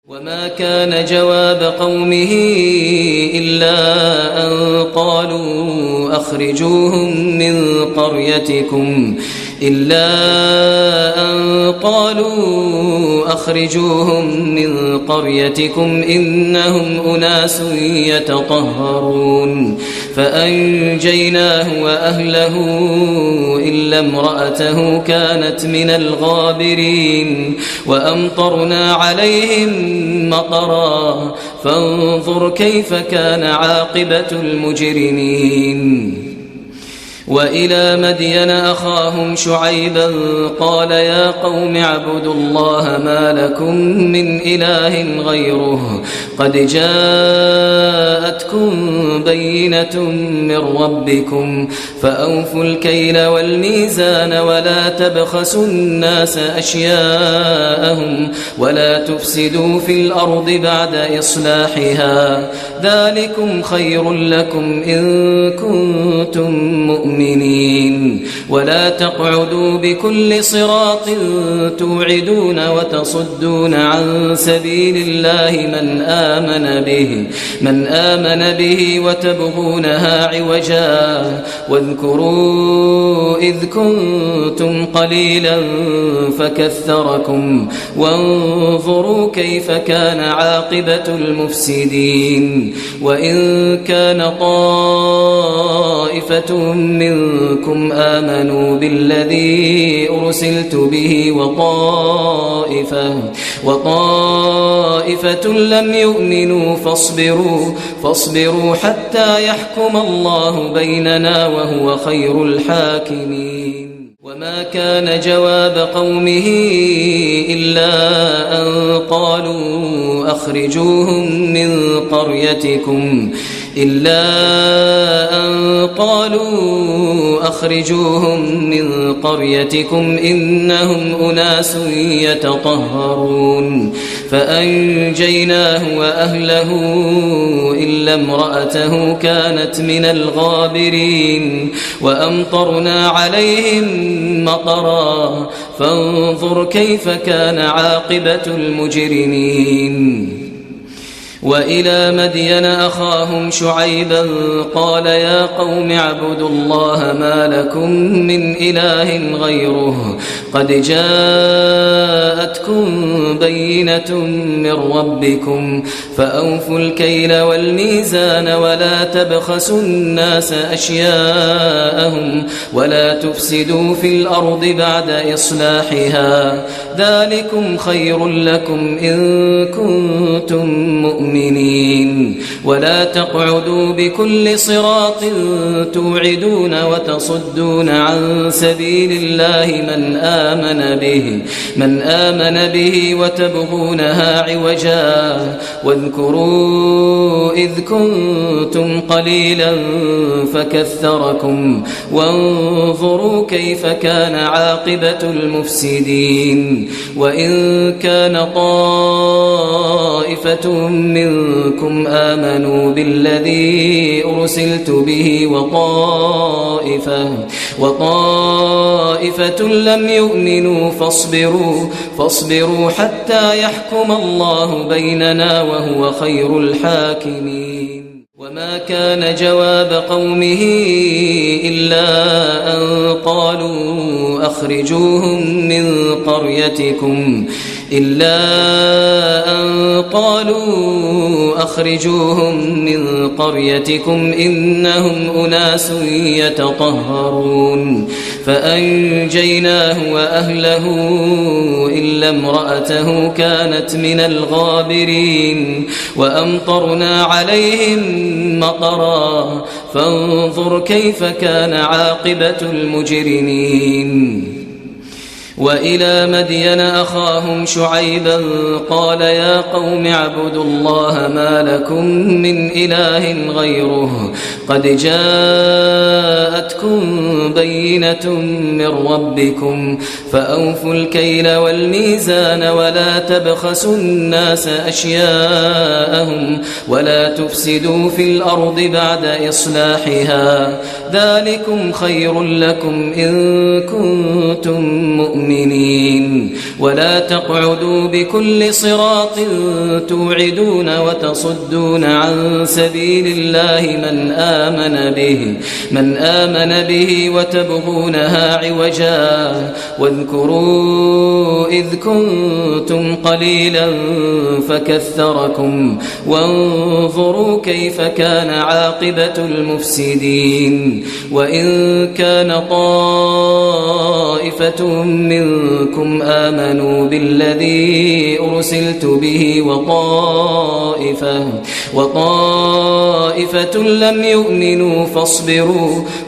وما كان جواب قومه إلا أن قالوا أخرجوهم من قريتكم إنهم أناس يتطهرون فأنجيناه وأهله إلا امرأته كانت من الغابرين وأمطرنا عليهم مطرا فانظر كيف كان عاقبة المجرمين. وإلى مدين أخاهم شعيبا قال يا قوم اعبدوا الله ما لكم من إله غيره قد جاءتكم بينة من ربكم فأوفوا الكيل والميزان ولا تبخسوا الناس أشياءهم ولا تفسدوا في الأرض بعد إصلاحها ذلكم خير لكم إن كنتم مؤمنين. ولا تقعدوا بكل صراط توعدون وتصدون عن سبيل الله من آمن به وتبغونها عوجا واذكروا إذ كنتم قليلا فكثركم وانظروا كيف كان عاقبة المفسدين. وإن كان طائفة منكم آمنوا بالذي أرسلت به وطائفة لم يؤمنوا فاصبروا حتى يحكم الله بيننا وهو خير الحاكمين. وما كان جواب قومه إلا أن قالوا أخرجوهم من قريتكم إنهم أناس يتطهرون فأنجيناه وأهله إلا امرأته كانت من الغابرين وأمطرنا عليهم مطرا فانظر كيف كان عاقبة المجرمين. وإلى مدين أخاهم شعيبا قال يا قوم اعبدوا الله ما لكم من إله غيره قد جاءتكم بينة من ربكم فأوفوا الكيل والميزان ولا تبخسوا الناس أشياءهم ولا تفسدوا في الأرض بعد إصلاحها ذلكم خير لكم إن كنتم مؤمنين. ولا تقعدوا بكل صراط توعدون وتصدون عن سبيل الله من آمن به وتبغونها عوجا واذكروا إذ كنتم قليلا فكثركم وانظروا كيف كان عاقبة المفسدين. وإن كان طائفة منكم آمنوا بالذي أرسلت به وطائفة لم يؤمنوا فاصبروا حتى يحكم الله بيننا وهو خير الحاكمين. وما كان جواب قومه إلا أن قالوا أخرجوهم من قريتكم إنهم أناس يتطهرون فأنجيناه وأهله إلا امرأته كانت من الغابرين وأمطرنا عليهم مطرا فانظر كيف كان عاقبة المجرمين. وإلى مدين أخاهم شعيبا قال يا قوم اعبدوا الله ما لكم من إله غيره قد جاءتكم بينة من ربكم فأوفوا الكيل والميزان ولا تبخسوا الناس أشياءهم ولا تفسدوا في الأرض بعد إصلاحها ذلكم خير لكم إن كنتم مؤمنين. مؤمنين ولا تقعدوا بكل صراط توعدون وتصدون عن سبيل الله من آمن به وتبغونها عوجا واذكروا إذ كنتم قليلا فكثركم وانظروا كيف كان عاقبة المفسدين وإن كان طائفة منكم آمنوا بالذي أرسلت به وطائفة لم يؤمنوا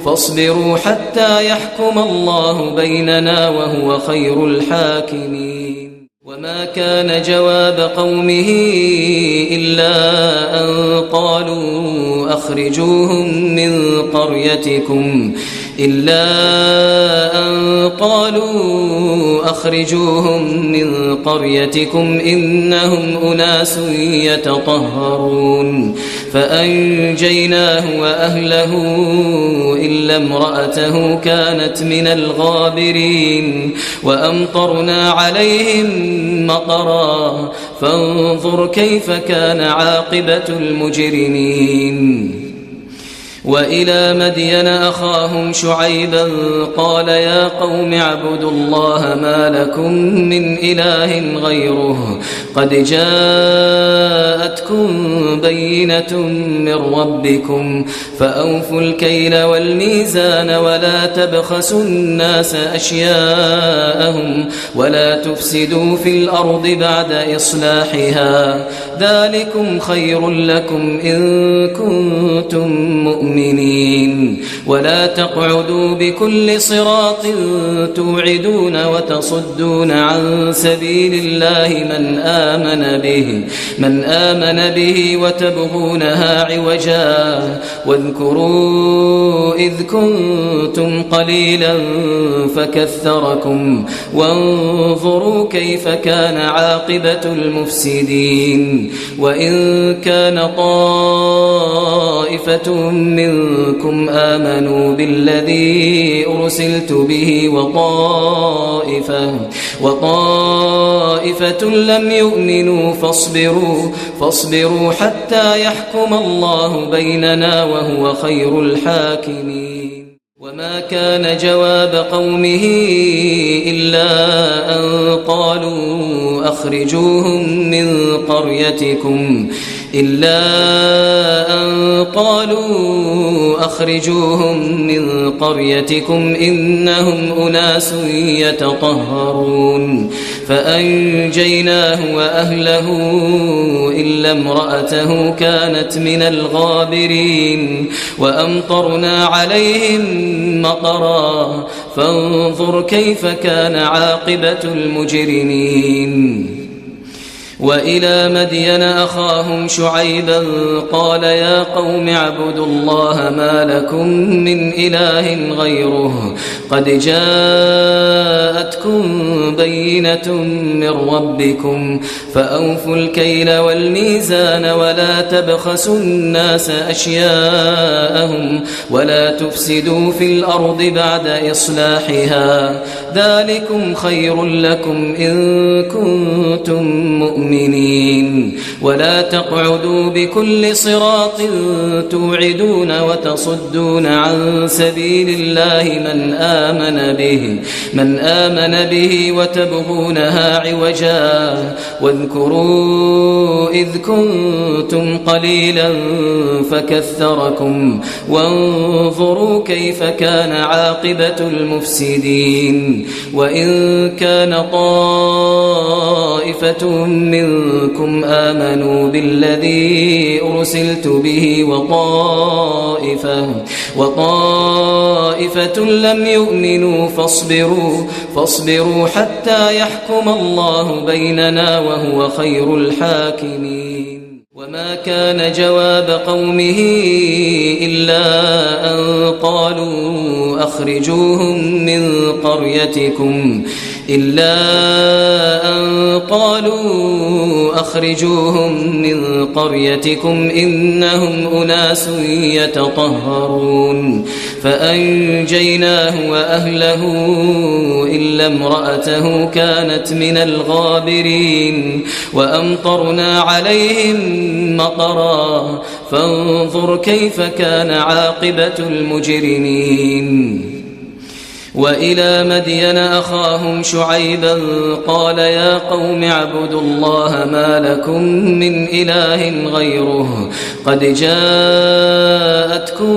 فاصبروا حتى يحكم الله بيننا وهو خير الحاكمين وما كان جواب قومه إلا أن قالوا أخرجوهم من قريتكم إنهم أناس يتطهرون فأنجيناه وأهله إلا امرأته كانت من الغابرين وأمطرنا عليهم مطرا فانظر كيف كان عاقبة المجرمين وإلى مدين أخاهم شعيبا قال يا قوم اعبدوا الله ما لكم من إله غيره قد جاءتكم بينة من ربكم فأوفوا الكيل والميزان ولا تبخسوا الناس أشياءهم ولا تفسدوا في الأرض بعد إصلاحها ذلكم خير لكم إن كنتم مؤمنين ولا تقعدوا بكل صراط توعدون وتصدون عن سبيل الله من آمن به وتبغونها عوجا واذكروا إذ كنتم قليلا فكثركم وانظروا كيف كان عاقبة المفسدين وإن كان طائفة منكم آمنوا بالذي أرسلت به وطائفة لم يؤمنوا فاصبروا حتى يحكم الله بيننا وهو خير الحاكمين وما كان جواب قومه إلا أن قالوا أخرجوهم من قريتكم إنهم أناس يتطهرون فأنجيناه وأهله إلا امرأته كانت من الغابرين وأمطرنا عليهم مطرا فانظر كيف كان عاقبة المجرمين وإلى مدين أخاهم شعيبا قال يا قوم اعبدوا الله ما لكم من إله غيره قد جاءتكم بينة من ربكم فأوفوا الكيل والميزان ولا تبخسوا الناس أشياءهم ولا تفسدوا في الأرض بعد إصلاحها ذلكم خير لكم إن كنتم مؤمنين ولا تقعدوا بكل صراط توعدون وتصدون عن سبيل الله من آمن به وتبغونها عوجا واذكروا إذ كنتم قليلا فكثركم وانظروا كيف كان عاقبة المفسدين وإن كان طائفة منكم آمنوا بالذي أرسلت به وطائفة لم يؤمنوا فاصبروا حتى يحكم الله بيننا وهو خير الحاكمين وما كان جواب قومه إلا أن قالوا أخرجوهم إلا أن قالوا أخرجوهم من قريتكم إنهم أناس يتطهرون فأنجيناه وأهله إلا امرأته كانت من الغابرين وأمطرنا عليهم مطرا فانظر كيف كان عاقبة المجرمين وإلى مدين أخاهم شعيبا قال يا قوم اعبدوا الله ما لكم من إله غيره قد جاءتكم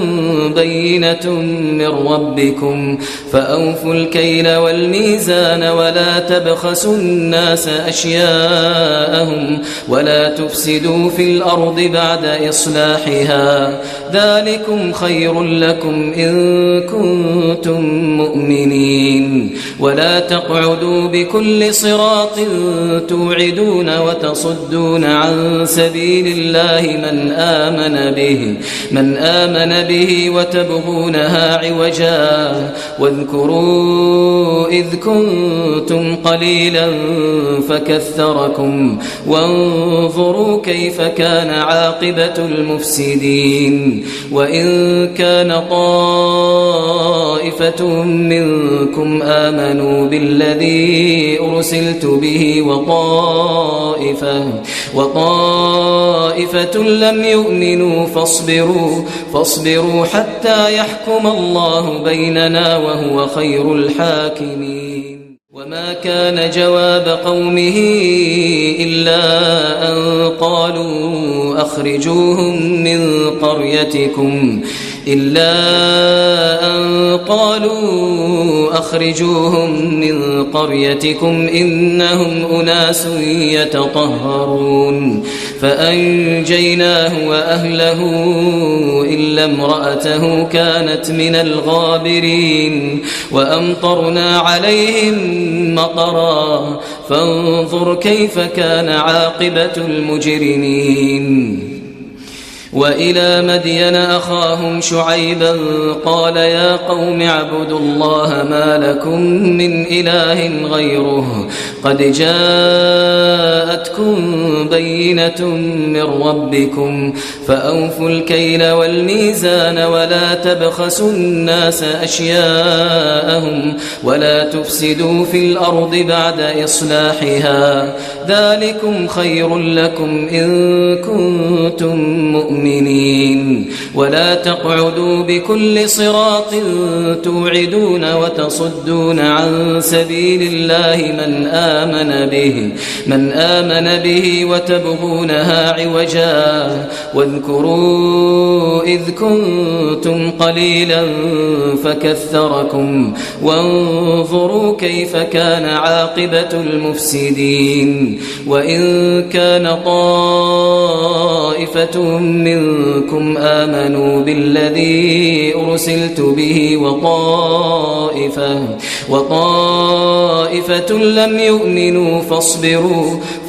بينة من ربكم فأوفوا الكيل والميزان ولا تبخسوا الناس أشياءهم ولا تفسدوا في الأرض بعد إصلاحها ذلكم خير لكم إن كنتم مؤمنين ولا تقعدوا بكل صراط توعدون وتصدون عن سبيل الله من آمن به وتبغونها عوجا واذكروا إذ كنتم قليلا فكثركم وانظروا كيف كان عاقبة المفسدين وإن كان طائفة منكم آمنوا بالذي أرسلت به وطائفة لم يؤمنوا فاصبروا حتى يحكم الله بيننا وهو خير الحاكمين وما كان جواب قومه إلا أن قالوا أخرجوهم من قريتكم إنهم أناس يتطهرون فأنجيناه وأهله إلا امرأته كانت من الغابرين وأمطرنا عليهم مطرا فانظر كيف كان عاقبة المجرمين وإلى مدين أخاهم شعيبا قال يا قوم اعبدوا الله ما لكم من إله غيره قد جاءتكم بينة من ربكم فأوفوا الكيل والميزان ولا تبخسوا الناس أشياءهم ولا تفسدوا في الأرض بعد إصلاحها ذلكم خير لكم إن كنتم مؤمنين ولا تقعدوا بكل صراط توعدون وتصدون عن سبيل الله من آمن به وتبغونها عوجا واذكروا إذ كنتم قليلا فكثركم وانظروا كيف كان عاقبة المفسدين وإن كان طائفة منكم آمنوا بالذي أرسلت به وطائفة لم يؤمنوا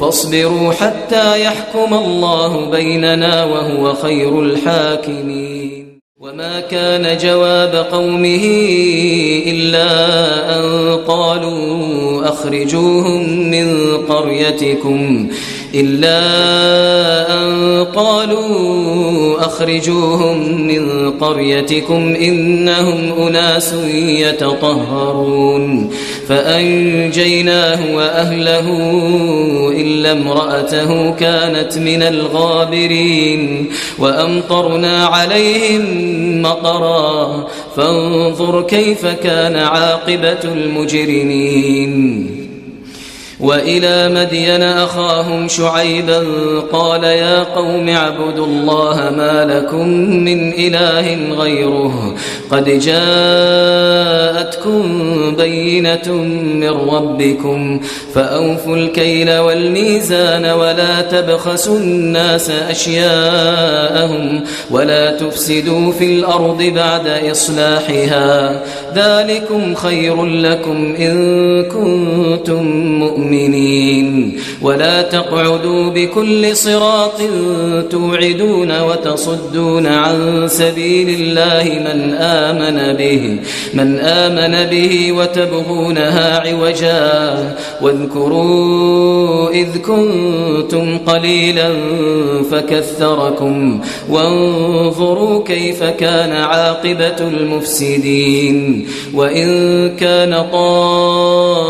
فاصبروا حتى يحكم الله بيننا وهو خير الحاكمين وما كان جواب قومه إلا أن قالوا أخرجوهم من قريتكم إنهم أناس يتطهرون فأنجيناه وأهله إلا امرأته كانت من الغابرين وأمطرنا عليهم مطرا فانظر كيف كان عاقبة المجرمين وإلى مدين أخاهم شعيبا قال يا قوم اعبدوا الله ما لكم من إله غيره قد جاءتكم بينة من ربكم فأوفوا الكيل والميزان ولا تبخسوا الناس أشياءهم ولا تفسدوا في الأرض بعد إصلاحها ذلكم خير لكم إن كنتم مؤمنين مؤمنين ولا تقعدوا بكل صراط توعدون وتصدون عن سبيل الله من آمن به وتبغونها عوجا واذكروا إذ كنتم قليلا فكثركم وانظروا كيف كان عاقبة المفسدين وإن كان طائفة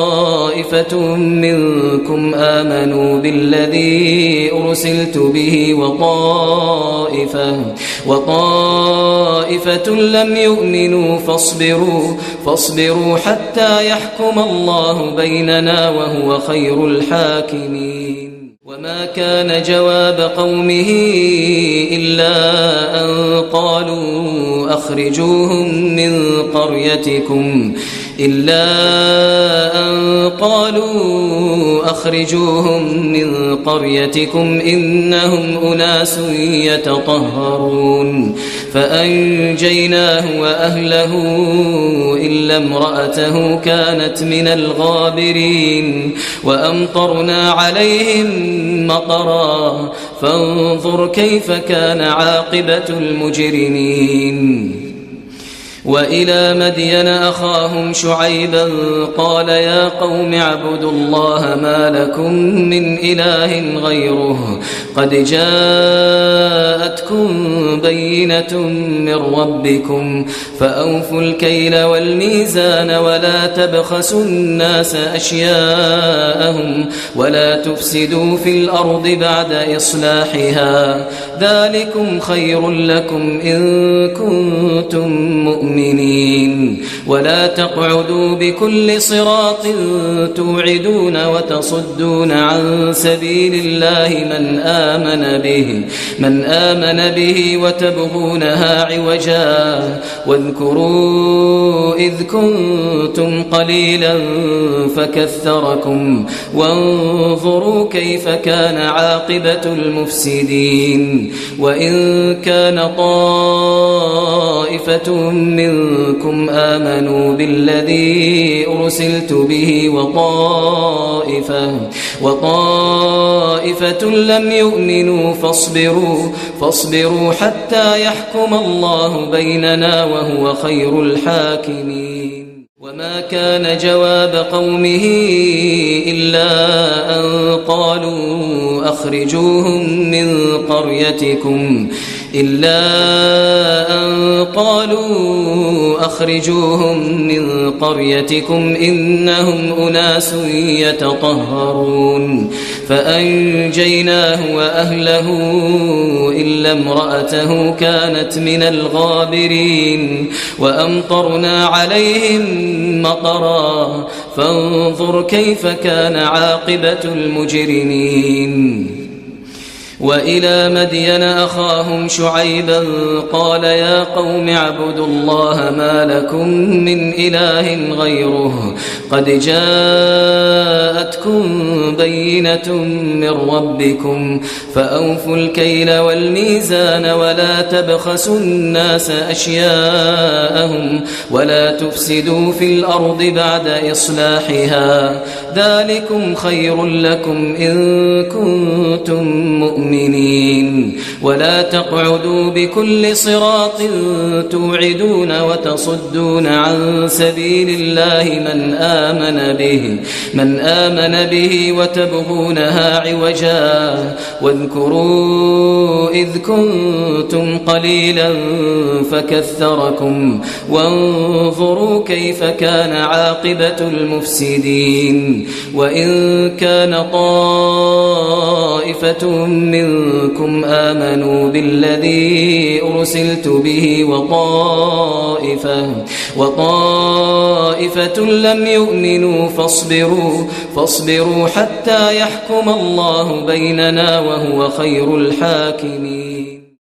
منكم آمنوا بالذي أرسلت به وطائفة لم يؤمنوا فاصبروا حتى يحكم الله بيننا وهو خير الحاكمين وما كان جواب قومه إلا أن قالوا أخرجوهم من قريتكم إنهم أناس يتطهرون فأنجيناه وأهله إلا امرأته كانت من الغابرين وأمطرنا عليهم مطرا فانظر كيف كان عاقبة المجرمين وإلى مدين أخاهم شعيبا قال يا قوم اعبدوا الله ما لكم من إله غيره قد جاءتكم بينة من ربكم فأوفوا الكيل والميزان ولا تبخسوا الناس أشياءهم ولا تفسدوا في الأرض بعد إصلاحها ذلكم خير لكم إن كنتم مؤمنين ولا تقعدوا بكل صراط توعدون وتصدون عن سبيل الله من آمن به وتبغونها عوجا واذكروا إذ كنتم قليلا فكثركم وانظروا كيف كان عاقبة المفسدين وإن كان طائفة منكم آمنوا بالذي أرسلت به وطائفة لم يؤمنوا فاصبروا حتى يحكم الله بيننا وهو خير الحاكمين وما كان جواب قومه إلا أن قالوا أخرجوهم من قريتكم إنهم أناس يتطهرون فأنجيناه وأهله إلا امرأته كانت من الغابرين وأمطرنا عليهم مطرا فانظر كيف كان عاقبة المجرمين وإلى مدين أخاهم شعيبا قال يا قوم اعبدوا الله ما لكم من إله غيره قد جاءتكم بينة من ربكم فأوفوا الكيل والميزان ولا تبخسوا الناس أشياءهم ولا تفسدوا في الأرض بعد إصلاحها ذلكم خير لكم إن كنتم مؤمنين ولا تقعدوا بكل صراط توعدون وتصدون عن سبيل الله من آمن به وتبغونها عوجا واذكروا إذ كنتم قليلا فكثركم وانظروا كيف كان عاقبة المفسدين وإن كان طائفة منكم آمنوا بالذي أرسلت به وطائفة لم يؤمنوا فاصبروا حتى يحكم الله بيننا وهو خير الحاكمين